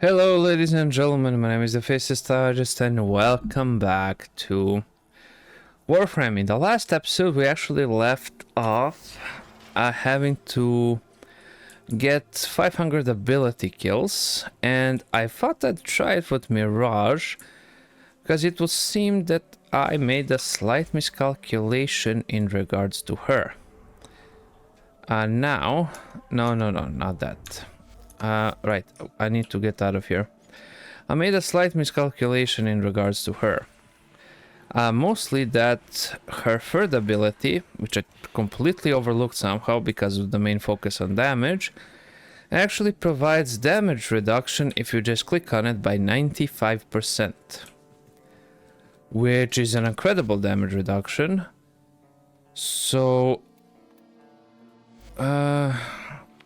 Hello ladies and gentlemen, my name is the Faceless and welcome back to Warframe. In the last episode we actually left off having to get 500 ability kills, and I thought I'd try it with Mirage because it would seem that I made a slight miscalculation in regards to her. No, not that. Right, I need to get out of here. I made a slight miscalculation in regards to her. Mostly that her third ability, which I completely overlooked somehow because of the main focus on damage, actually provides damage reduction if you just click on it by 95%. Which is an incredible damage reduction. So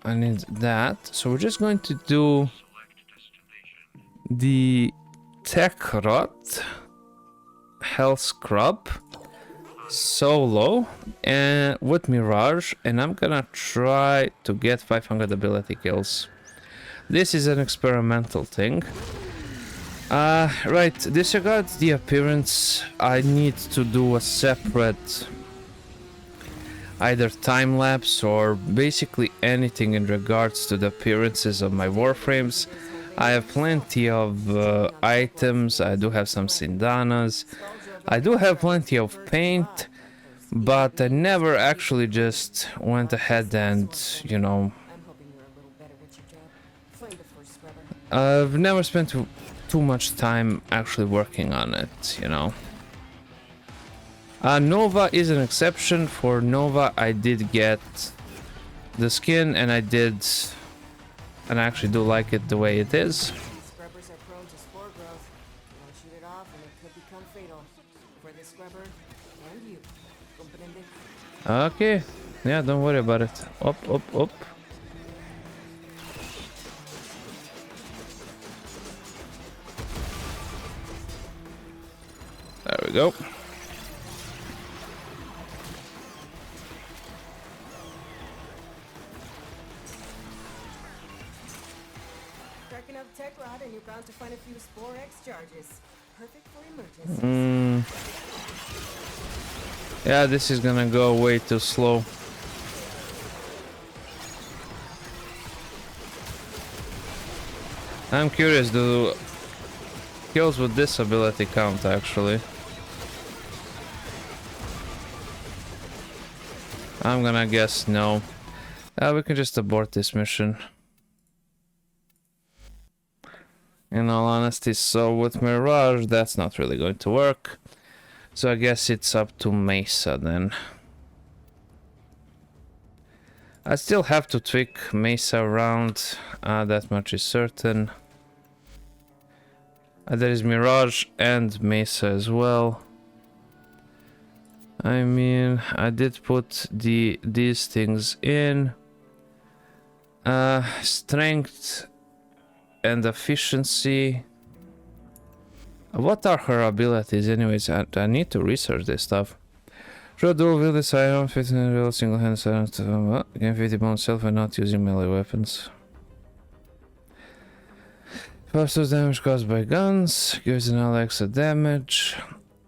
I need that. So we're just going to do the Tech Rot Health Scrub solo and with Mirage, and I'm gonna try to get 500 ability kills. This is an experimental thing. Right, disregards the appearance. I need to do a separate either time lapse or basically anything in regards to the appearances of my Warframes. I have plenty of items. I do have some Sindanas. I do have plenty of paint, but I never actually just went ahead and, you know, I've never spent too much time actually working on it, you know. Nova is an exception. For Nova, I did get the skin, and I actually do like it the way it is. Scrubbers are prone to spore growth. Don't shoot it off and it could become fatal. For the scrubber and you. Comprende? Okay, yeah, don't worry about it. Up. There we go. Cracking up tech rod and you're bound to find a few spore X charges. Perfect for emergencies. Yeah, this is gonna go way too slow. I'm curious, do kills with this ability count actually? I'm gonna guess no. We can just abort this mission. In all honesty, so with Mirage, that's not really going to work. So I guess it's up to Mesa then. I still have to tweak Mesa around, that much is certain. There is Mirage and Mesa as well. I mean, I did put these things in. Strength and efficiency. What are her abilities anyways? I need to research this stuff. Should dual wield this item, 15 real single hand silence, gain 50 bonus self and not using melee weapons. Fastest damage caused by guns, gives an ally extra damage,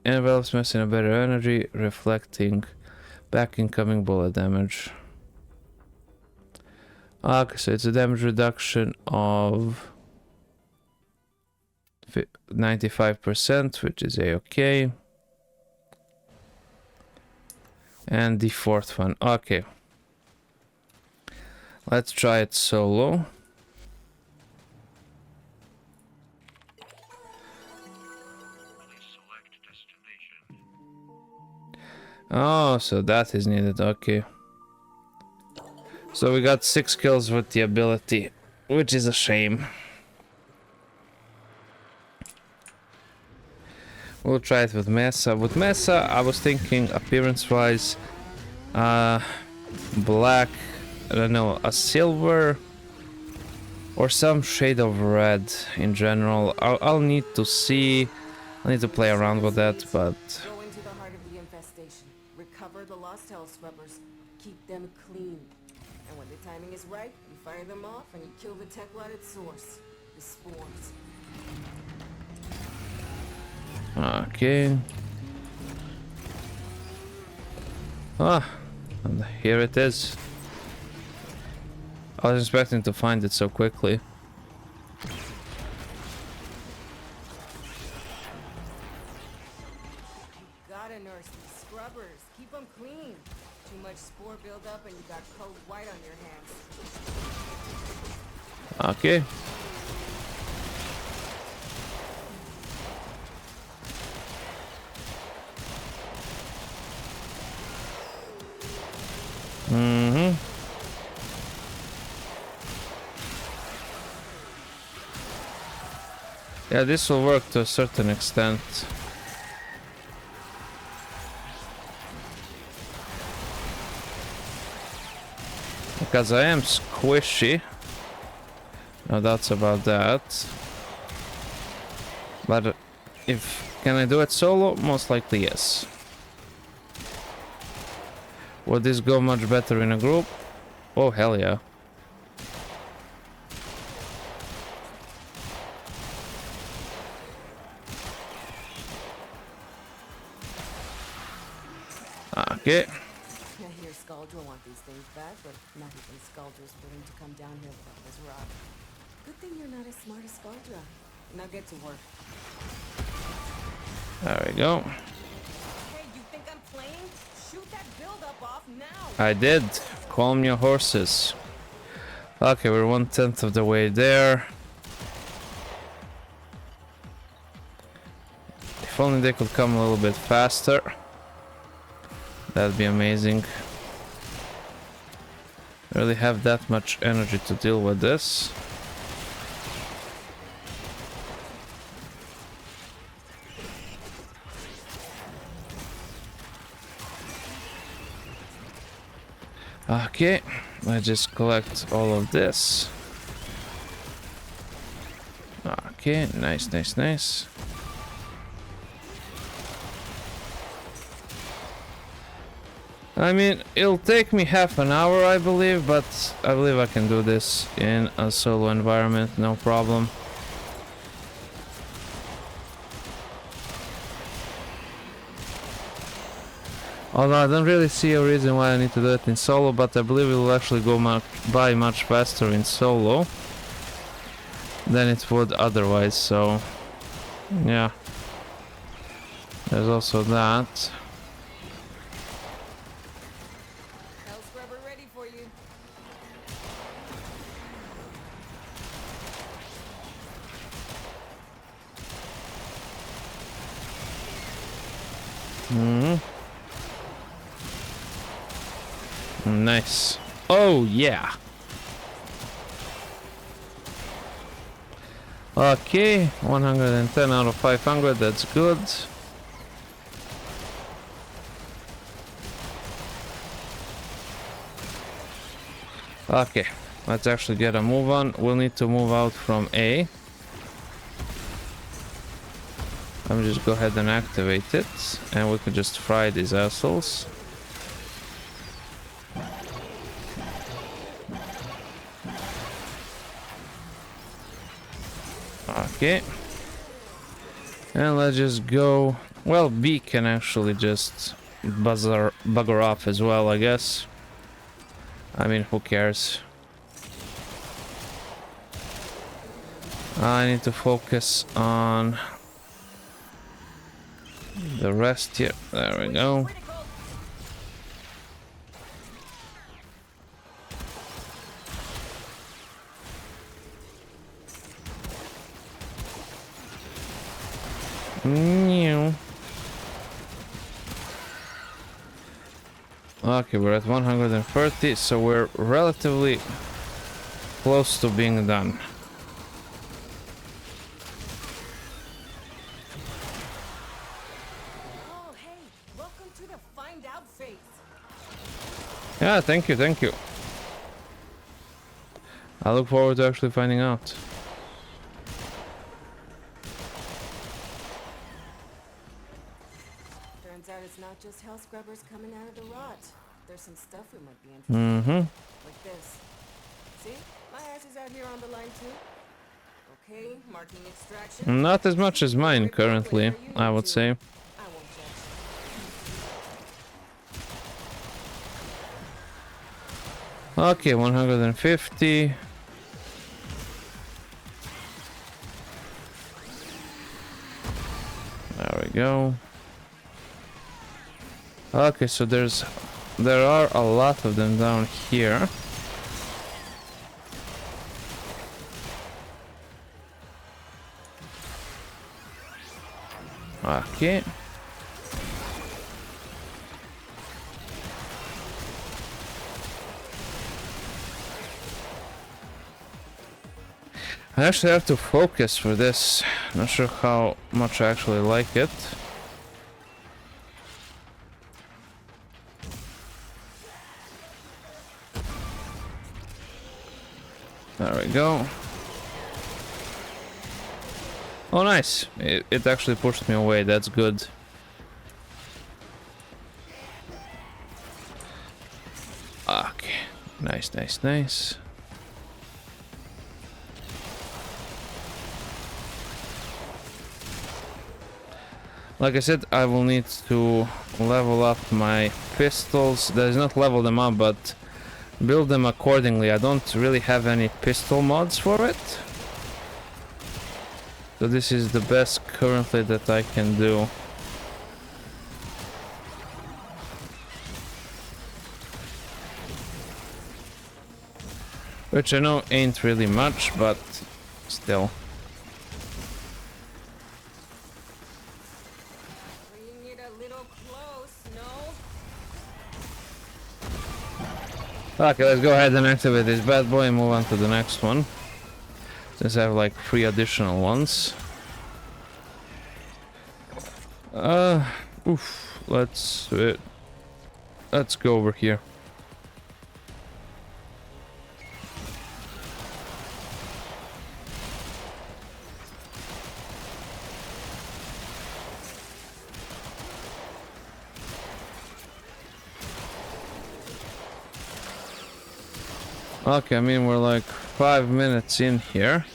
envelops mess in a better energy, reflecting back incoming bullet damage. Okay, so it's a damage reduction of 95%, which is a-okay. And the fourth one, okay. Let's try it solo. Oh, so that is needed, okay. So we got 6 kills with the ability, which is a shame. We'll try it with Mesa. With Mesa, I was thinking appearance-wise, black, I don't know, a silver, or some shade of red in general. I'll need to see. I need to play around with that, but Go into the heart of the infestation. Recover the lost health scrubbers. Keep them clean. And when the timing is right, you fire them off and you kill the tech rod at source. The spores. Okay. Ah, and here it is. I was expecting to find it so quickly. Gotta nurse these scrubbers. Keep them clean. Too much spore buildup and you got code white on your hands. Okay. Mm-hmm. Yeah, this will work to a certain extent. Because I am squishy. No doubts about that. But can I do it solo? Most likely yes. Would this go much better in a group? Oh, hell yeah. Okay. I hear Scaldra want these things back, but not even Scaldra's willing to come down here without this rock. Good thing you're not as smart as Scaldra. Now get to work. There we go. Hey, you think I'm playing? Shoot that buildup off now! I did. Calm your horses. Okay, we're 1/10 of the way there. If only they could come a little bit faster. That'd be amazing. I really have that much energy to deal with this. Okay, let's just collect all of this. Okay, nice, nice, nice. I mean, it'll take me half an hour, I believe, but I believe I can do this in a solo environment, no problem. Although I don't really see a reason why I need to do it in solo, but I believe it will actually go by much faster in solo than it would otherwise, so yeah. There's also that. Hell scrubber ready for you. Nice. Oh yeah. Okay, 110 out of 500, that's good. Okay, let's actually get a move on. We'll need to move out from A. Let me just go ahead and activate it, and we can just fry these assholes. Okay. And let's just go. Well, B can actually just bugger off as well, I guess. I mean, who cares? I need to focus on the rest here. There we go. Meow. Okay, we're at 130, so we're relatively close to being done. Oh, hey, welcome to the find out phase. Yeah, thank you, thank you. I look forward to actually finding out. Turns out it's not just hell scrubbers coming out of the rot. There's some stuff we might be interested in. Like this. See? My ass is out here on the line too. Okay, marking extraction. Not as much as mine Report currently, whenever you I need would to. say. I won't judge. Okay, 150. There we go. Okay, so there are a lot of them down here. Okay. I actually have to focus for this. Not sure how much I actually like it. There we go. Oh, nice. It actually pushed me away. That's good. Okay. Nice, nice, nice. Like I said, I will need to level up my pistols. That is, not level them up, but build them accordingly. I don't really have any pistol mods for it. So this is the best currently that I can do. Which I know ain't really much, but still. Bringing it a little close, no? Okay, let's go ahead and activate this bad boy and move on to the next one. Since I have like 3 additional ones. Let's go over here. Okay, I mean we're like 5 minutes in here.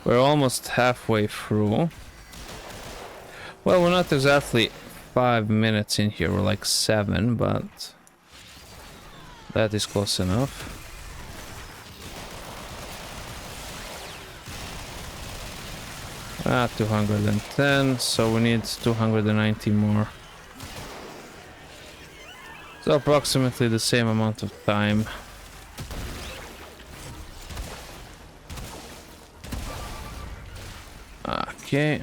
We're almost halfway through. Well, we're not exactly 5 minutes in here, we're like 7, but that is close enough. Ah, 210, so we need 290 more. So approximately the same amount of time. Okay.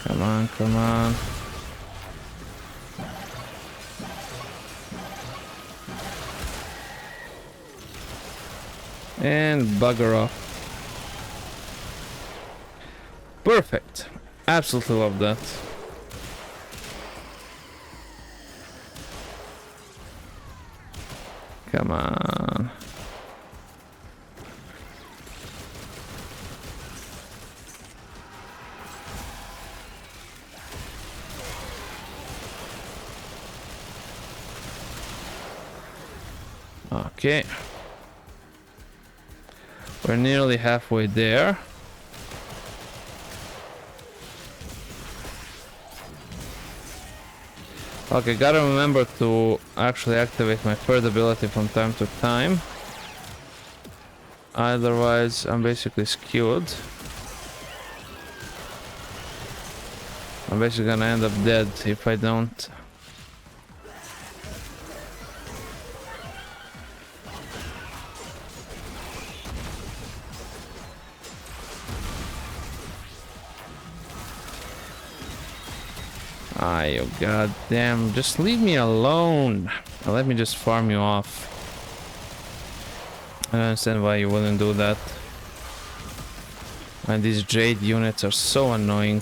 Come on, come on. And bugger off. Perfect. Absolutely love that. Come on. Okay. We're nearly halfway there. Okay, gotta remember to actually activate my third ability from time to time. Otherwise, I'm basically skewed. I'm basically gonna end up dead if I don't. Ah, you goddamn, just leave me alone. Let me just farm you off. I don't understand why you wouldn't do that. And these jade units are so annoying.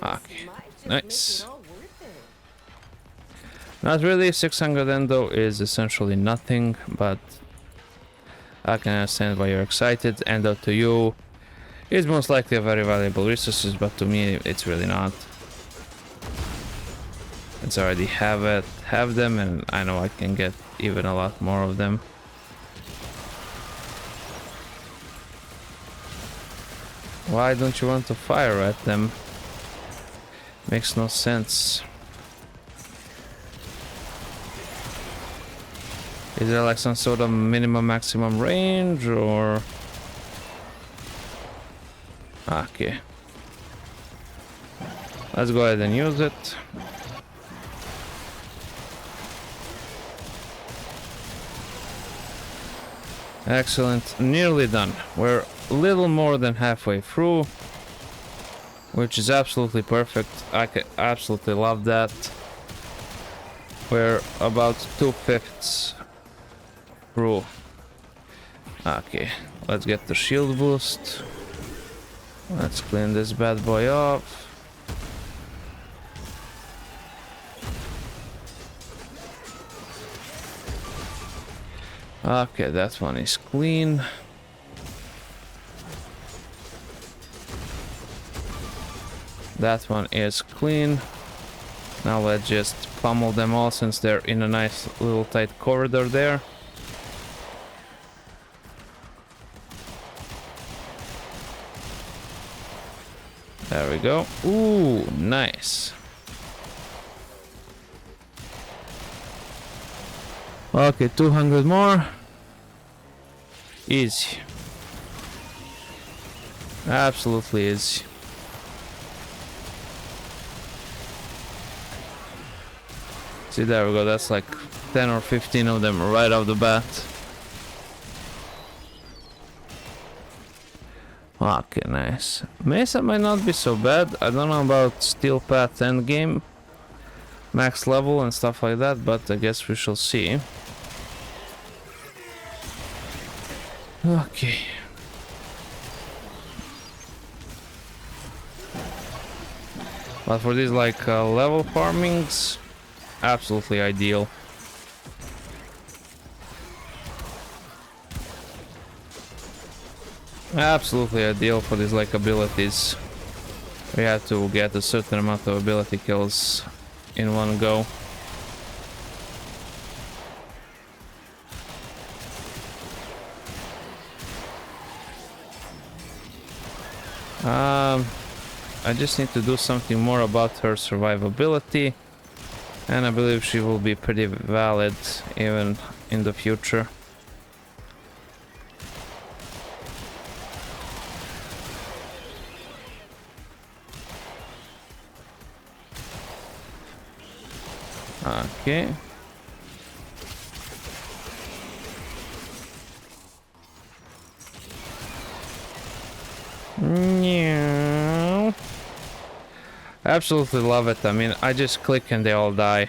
Okay, nice. Not really, 600 endo is essentially nothing, but I can understand why you're excited, and to you, it's most likely a very valuable resources, but to me, it's really not. It's already have them, and I know I can get even a lot more of them. Why don't you want to fire at them? Makes no sense. Is there like some sort of minimum maximum range or... Okay. Let's go ahead and use it. Excellent. Nearly done. We're a little more than halfway through, which is absolutely perfect. I absolutely love that. We're about 2/5 through. Okay, let's get the shield boost. Let's clean this bad boy off. Okay, that one is clean. That one is clean. Now let's just pummel them all since they're in a nice little tight corridor there. There we go. Ooh, nice. Okay, 200 more. Easy. Absolutely easy. See, there we go. That's like 10 or 15 of them right off the bat. Okay, nice. Mesa might not be so bad. I don't know about Steel Path endgame, max level and stuff like that, but I guess we shall see. Okay. But for these like level farmings, absolutely ideal. Absolutely ideal for these like abilities. We have to get a certain amount of ability kills in one go. I just need to do something more about her survivability, and I believe she will be pretty valid even in the future. Okay. Yeah. Absolutely love it. I mean, I just click and they all die.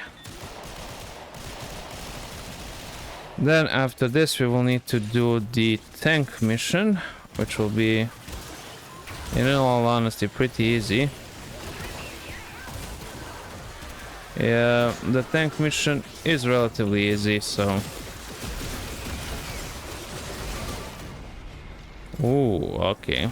Then after this we will need to do the tank mission, which will be, in all honesty, pretty easy. Yeah, the tank mission is relatively easy, so... Ooh, okay.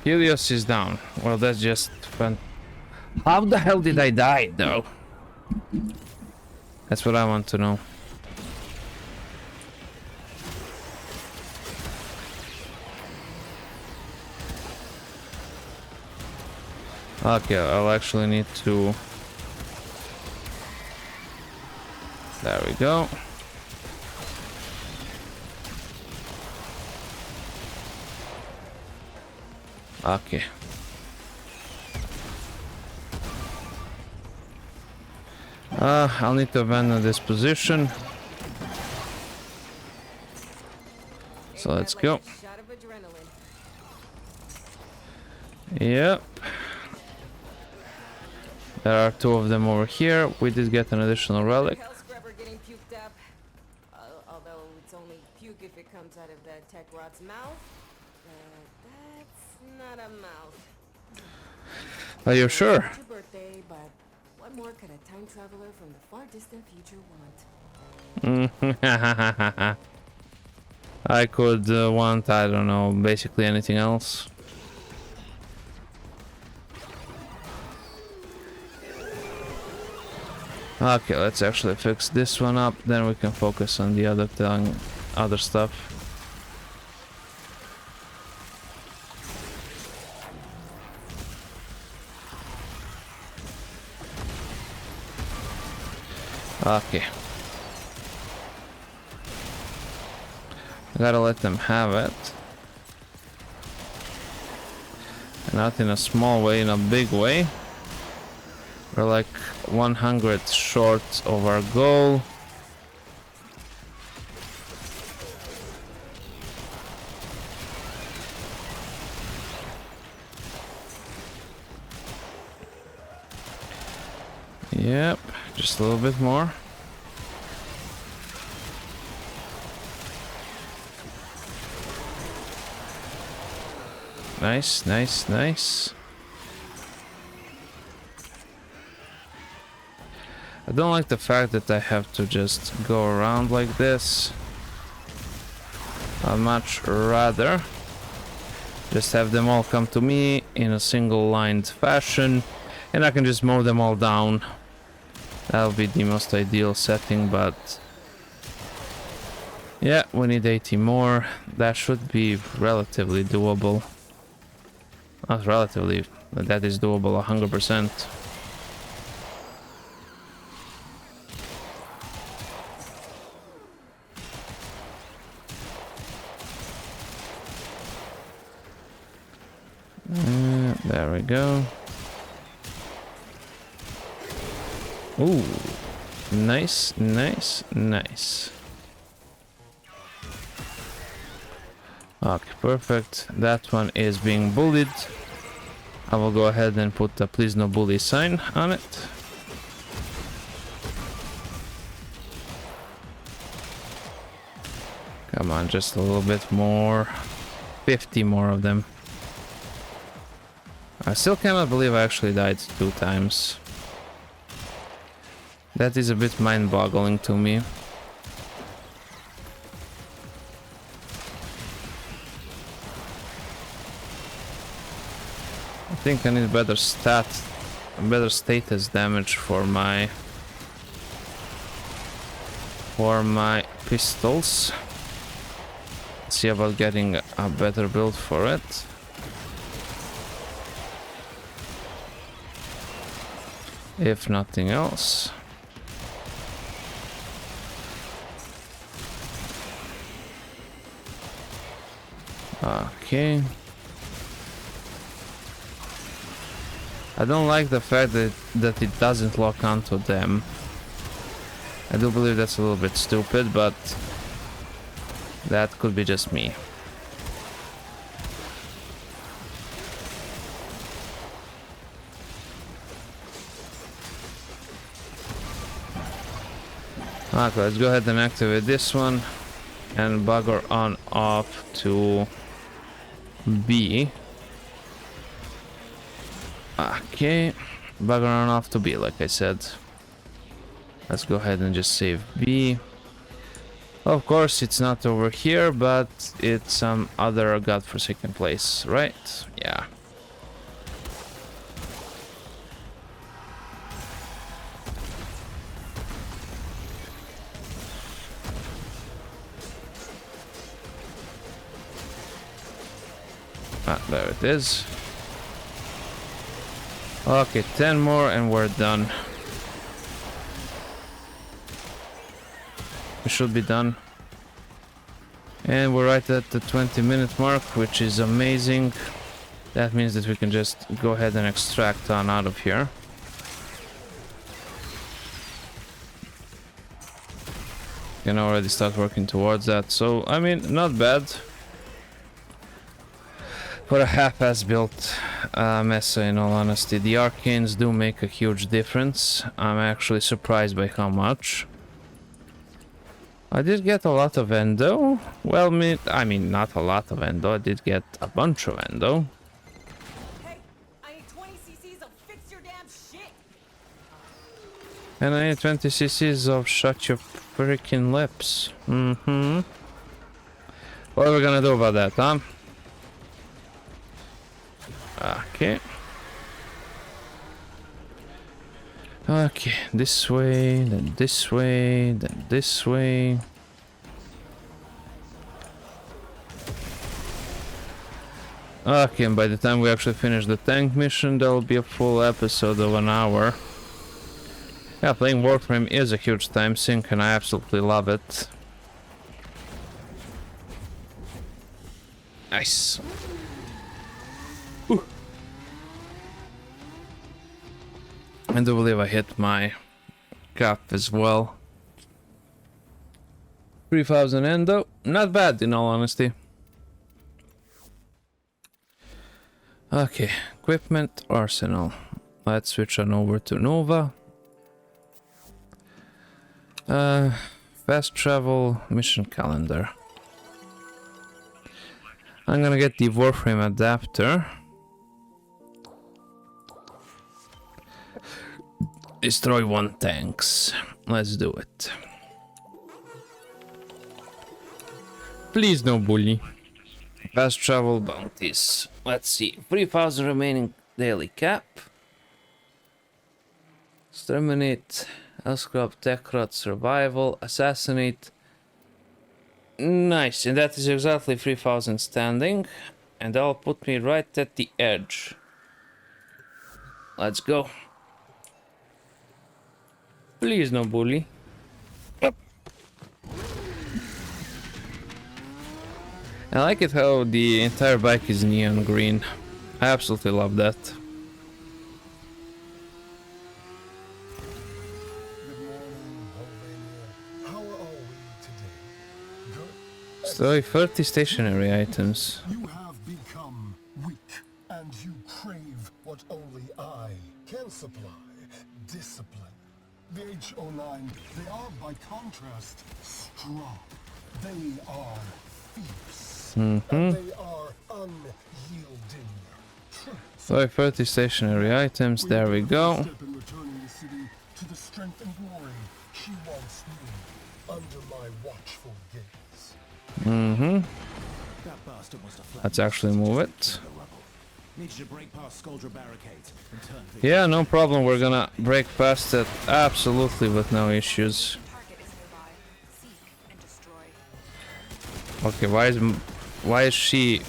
Helios is down. Well, that's just fun. How the hell did I die, though? That's what I want to know. Okay, I'll actually need to... There we go. Okay. I'll need to abandon this position. So let's go. Yep. There are two of them over here. We did get an additional relic. Although it's only puke if it comes out of that tech rot's mouth. That's not a mouth. Are you I know sure? it's your birthday, but what more could a time traveler from the far distant future want? I could want, I don't know, basically anything else. Okay, let's actually fix this one up, then we can focus on the other thing, other stuff. Okay. Gotta let them have it. Not in a small way, in a big way. We're like 100 short of our goal. Yep, just a little bit more. Nice, nice, nice. I don't like the fact that I have to just go around like this. I'd much rather just have them all come to me in a single lined fashion, and I can just mow them all down. That'll be the most ideal setting, but yeah, we need 80 more. That should be relatively doable. Not relatively, but that is doable 100%. There we go. Ooh, nice, nice, nice. Okay, perfect. That one is being bullied. I will go ahead and put a please no bully sign on it. Come on, just a little bit more. 50 more of them. I still cannot believe I actually died 2 times. That is a bit mind-boggling to me. I think I need better status damage for my pistols. Let's see about getting a better build for it. If nothing else. Okay. I don't like the fact that it doesn't lock onto them. I do believe that's a little bit stupid, but that could be just me. Okay, let's go ahead and activate this one and bugger on off to B. Okay, bugger on off to B, like I said. Let's go ahead and just save B. Of course, it's not over here, but it's some other godforsaken place, right? Yeah. Ah, there it is. Okay, 10 more and we're done. We should be done. And we're right at the 20-minute mark, which is amazing. That means that we can just go ahead and extract on out of here. Can already start working towards that. So, I mean, not bad. For a half-ass built mesa, in all honesty. The arcanes do make a huge difference. I'm actually surprised by how much. I did get a lot of endo. Well, I mean, not a lot of endo. I did get a bunch of endo. Hey, I need 20 cc's of fix your damn shit. And I need 20 cc's of shut your freaking lips. Mm-hmm. What are we gonna do about that, huh? Okay. Okay, this way, then this way, then this way. Okay, and by the time we actually finish the tank mission, there'll be a full episode of an hour. Yeah, playing Warframe is a huge time sink, and I absolutely love it. Nice. Ooh. I do believe I hit my cap as well. 3000 endo. Not bad, in all honesty. Okay, equipment, arsenal. Let's switch on over to Nova. Fast travel, mission calendar. I'm gonna get the Warframe adapter. Destroy 1 tanks. Let's do it. Please no bully. Fast travel bounties. Let's see. 3000 remaining daily cap. Exterminate. Elscrop, Techrot, survival. Assassinate. Nice. And that is exactly 3000 standing. And that'll put me right at the edge. Let's go. Please no bully. Up. I like it how the entire bike is neon green. I absolutely love that. Destroy 30 stationary items. You have become weak, and you crave what only I can supply. Discipline. The HO9, they are by contrast strong. They are fierce. And they are unyielding. Destroy 30 stationary items, there we go. Step in returning the city to the strength and glory she once knew under my watchful gaze. Let's actually move it. Yeah, no problem. We're gonna break past it absolutely with no issues. Okay, why is she?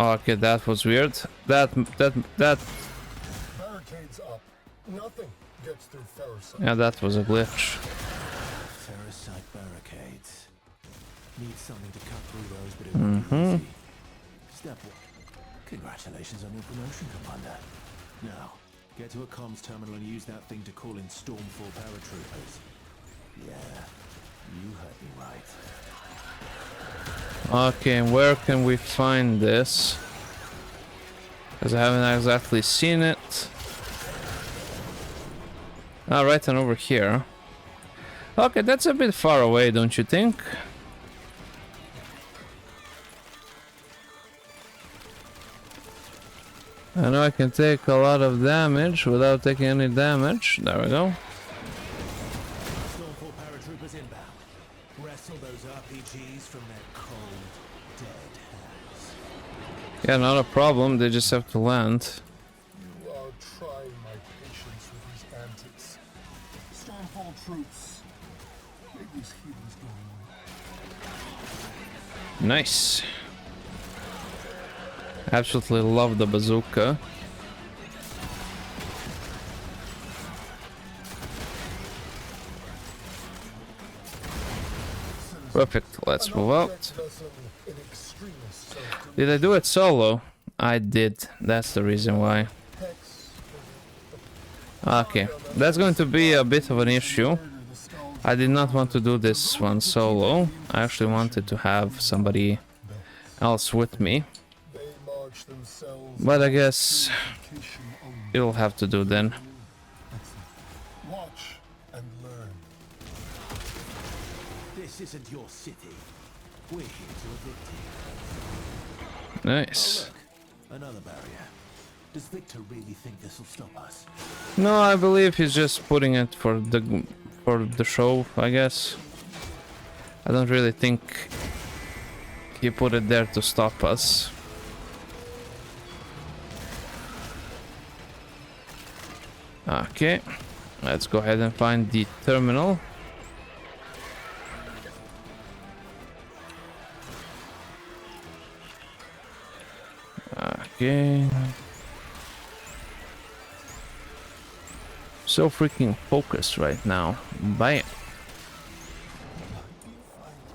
Oh, okay, that was weird. That. Barricades up. Nothing gets through Ferricide. Yeah, that was a glitch. Ferricide barricades. Need something to cut through those, but it won't be easy. Step 1. Congratulations on your promotion, Commander. Now, get to a comms terminal and use that thing to call in Stormfall paratroopers. Yeah, you heard me right. Okay, where can we find this? Because I haven't exactly seen it. Ah, right, and over here. Okay, that's a bit far away, don't you think? I know I can take a lot of damage without taking any damage. There we go. Stormfall paratroopers inbound. Wrestle those RPGs from their cold, dead hands. Yeah, not a problem. They just have to land. You are trying my patience with these antics. Stormfall troops. Make these heathens go away. Nice. Absolutely love the bazooka. Perfect. Let's move out. Did I do it solo? I did. That's the reason why. Okay, that's going to be a bit of an issue. I did not want to do this one solo. I actually wanted to have somebody else with me. But I guess it'll have to do then. Watch and learn. This isn't your city. We're here to evict it. Nice. Look, another barrier. Does Victor really think this will stop us? No, I believe he's just putting it for the show, I guess. I don't really think he put it there to stop us. Okay, let's go ahead and find the terminal. Okay. So freaking focused right now. Bam.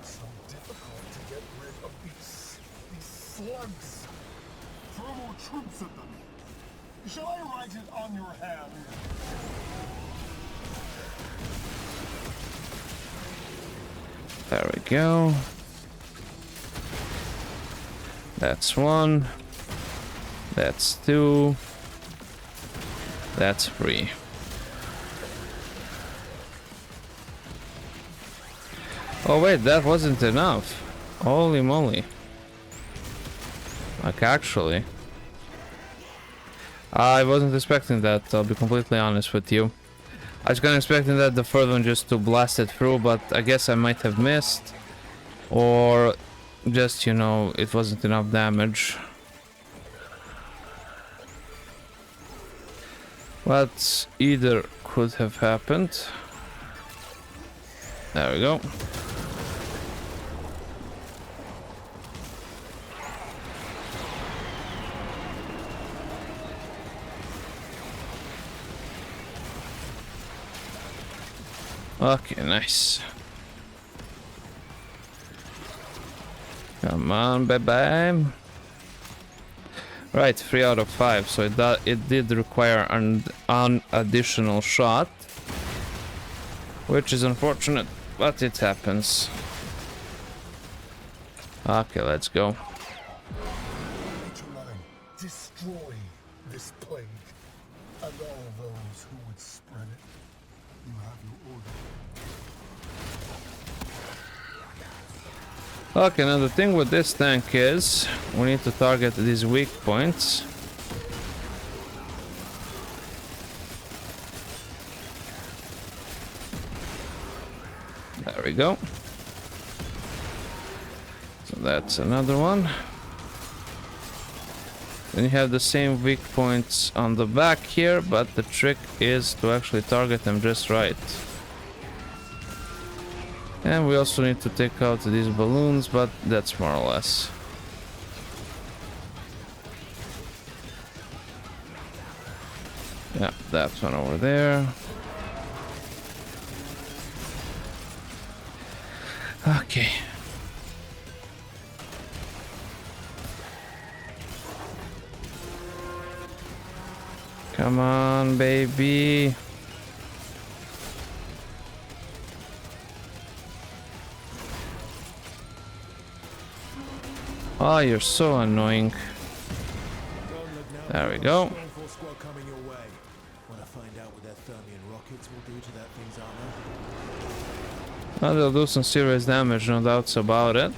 So difficult to get rid of these slugs. Throw more troops at them. Shall I write it on your hand? There we go. That's one. That's two. That's three. Oh wait, that wasn't enough. Holy moly. Like actually. I wasn't expecting that, I'll be completely honest with you. I was kind of expecting that the third one just to blast it through, but I guess I might have missed. Or just, you know, it wasn't enough damage. But either could have happened. There we go. Okay, nice. Come on, baby. Right, 3 out of 5. So it did require an additional shot, which is unfortunate, but it happens. Okay, let's go. Destroy this plague and all those who would spread it. You have your order. Okay, now the thing with this tank is we need to target these weak points. There we go. So that's another one. Then you have the same weak points on the back here, but the trick is to actually target them just right. And we also need to take out these balloons, but that's more or less. Yeah, that one over there. Okay. Come on, baby. Oh, you're so annoying. There we go. Well, they'll do some serious damage, no doubts about it.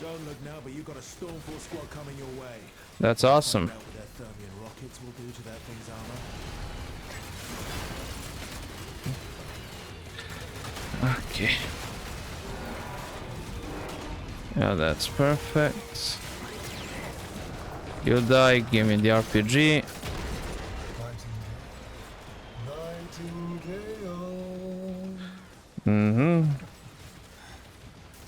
Don't look now, but you got a Stormfall squad coming your way. That's awesome. Find out what their Thermian rockets will do to that thing's armor. Okay. Yeah, that's perfect. You die, give me the RPG. Mm-hmm.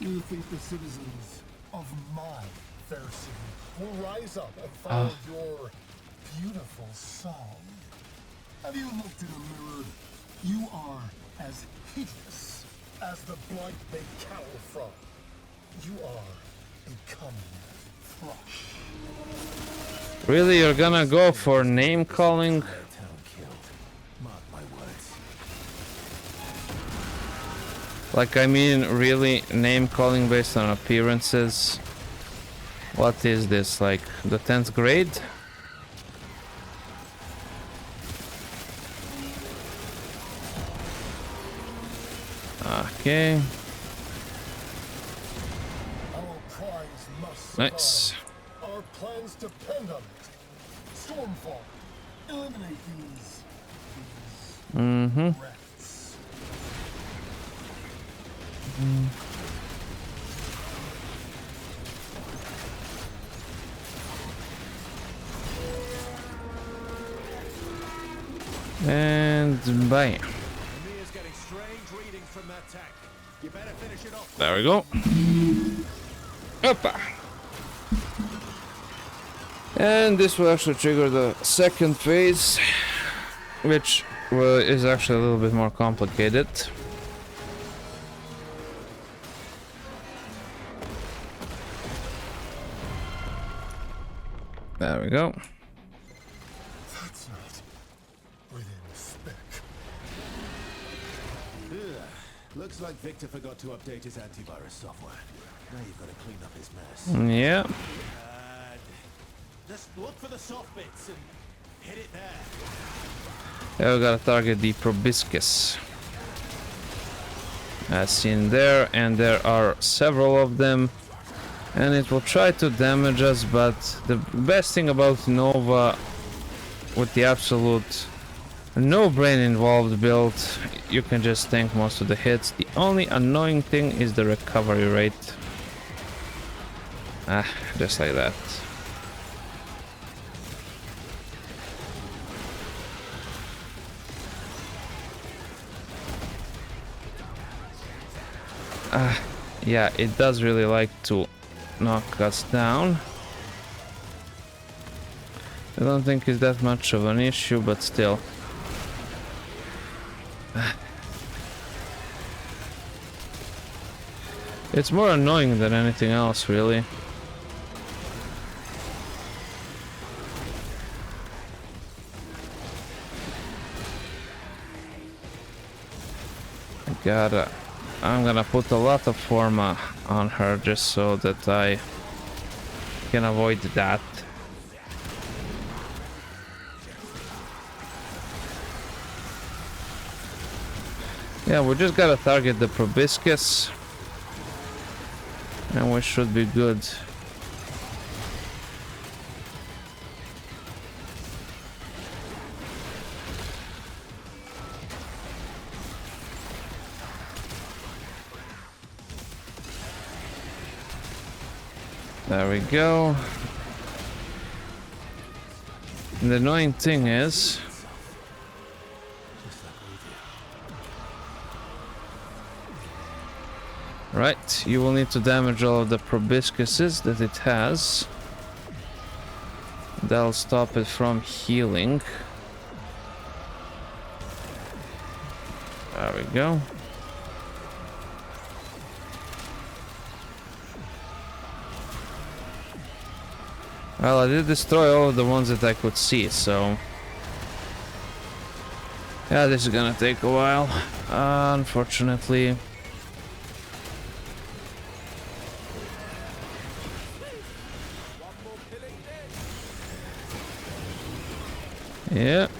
You think the citizens of my fair city will rise up and follow your beautiful song? Have you looked in a mirror? You are as hideous as the blight they cower from. You are becoming flush. Really, you're gonna go for name calling? Like, I mean, really, name calling based on appearances? What is this, like, the 10th grade? Okay. Our prize must survive. Nice. Our plans depend on it. Stormfall. Eliminate these rats. And bam. Mia's getting strange readings from that tank. You better finish it off. There we go. Hoppa. And this will actually trigger the second phase, which is actually a little bit more complicated. There we go. That's not within spec. Looks like Victor forgot to update his antivirus software. Now you've got to clean up his mess. Yeah. Just look for the soft bits and hit it there. Yeah, we gotta target the proboscis. As seen there, and there are several of them. And it will try to damage us, but the best thing about Nova, with the absolute no brain involved build, you can just tank most of the hits. The only annoying thing is the recovery rate. Just like that. Yeah, it does really like to knock us down. I don't think it's that much of an issue, but still. It's more annoying than anything else, really. I'm gonna put a lot of forma on her just so that I can avoid that. Yeah, we just gotta target the proboscis and we should be good. There we go. And the annoying thing is, right, you will need to damage all of the proboscises that it has. That'll stop it from healing. There we go. Well, I did destroy all of the ones that I could see, so... yeah, this is gonna take a while, unfortunately. Yep.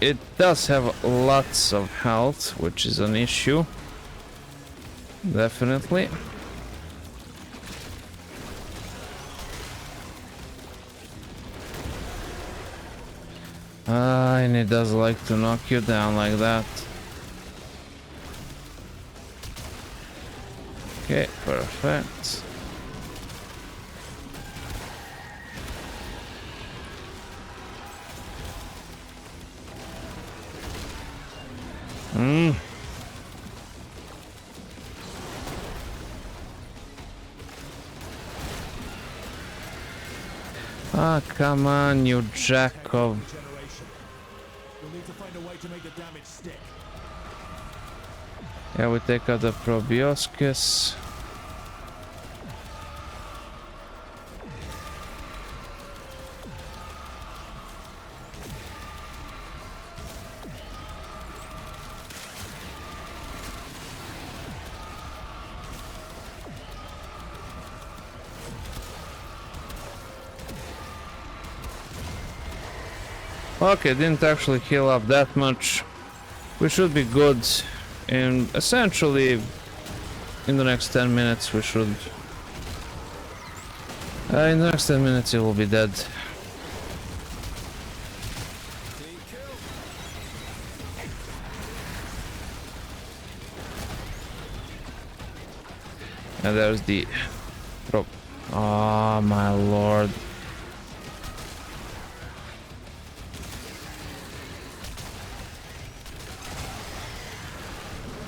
It does have lots of health, which is an issue. Definitely. And it does like to knock you down like that. Okay, perfect. Ah, come on, you jack of... We'll need to find a way to make the damage stick. Yeah, we take out the proboscis. Okay, didn't actually heal up that much. We should be good. And essentially, in the next 10 minutes, we should... in the next 10 minutes, it will be dead. And there's the drop. Oh my lord.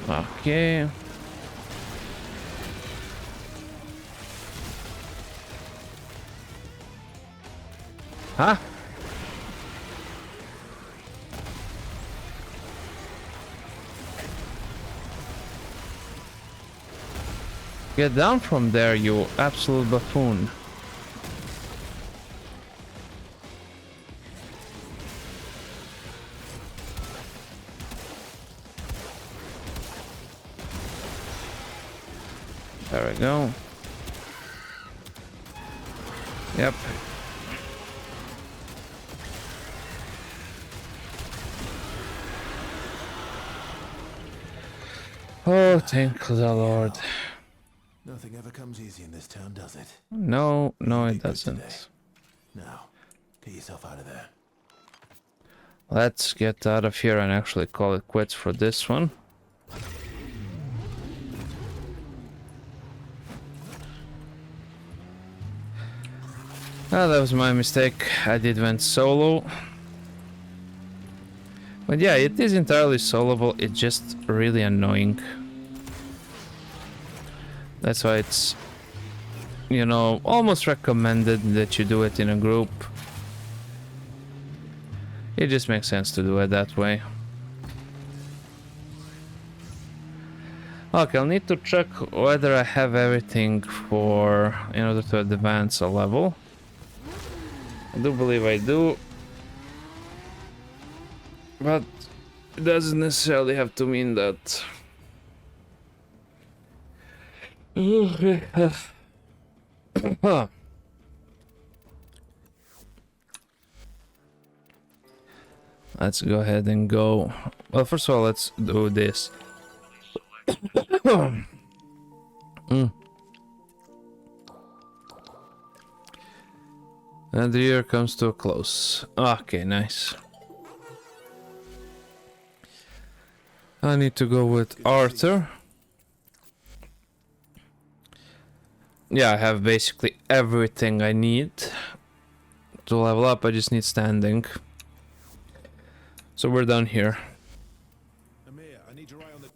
Okay. Huh? Get down from there, you absolute buffoon. There we go. Yep. Oh, thank the Lord. Nothing ever comes easy in this town, does it? No, no, Be it good doesn't. today. Now, get yourself out of there. Let's get out of here and actually call it quits for this one. Ah, that was my mistake. I did went solo. But yeah, it is entirely soloable. It's just really annoying. That's why it's, you know, almost recommended that you do it in a group. It just makes sense to do it that way. Okay, I'll need to check whether I have everything for in order to advance a level. I do believe I do. But it doesn't necessarily have to mean that. Let's go ahead and go. Well, first of all, let's do this. And the year comes to a close. Okay, nice. I need to go with Arthur. Yeah, I have basically everything I need to level up. I just need standing. So we're done here. Amir, I need your eye on the...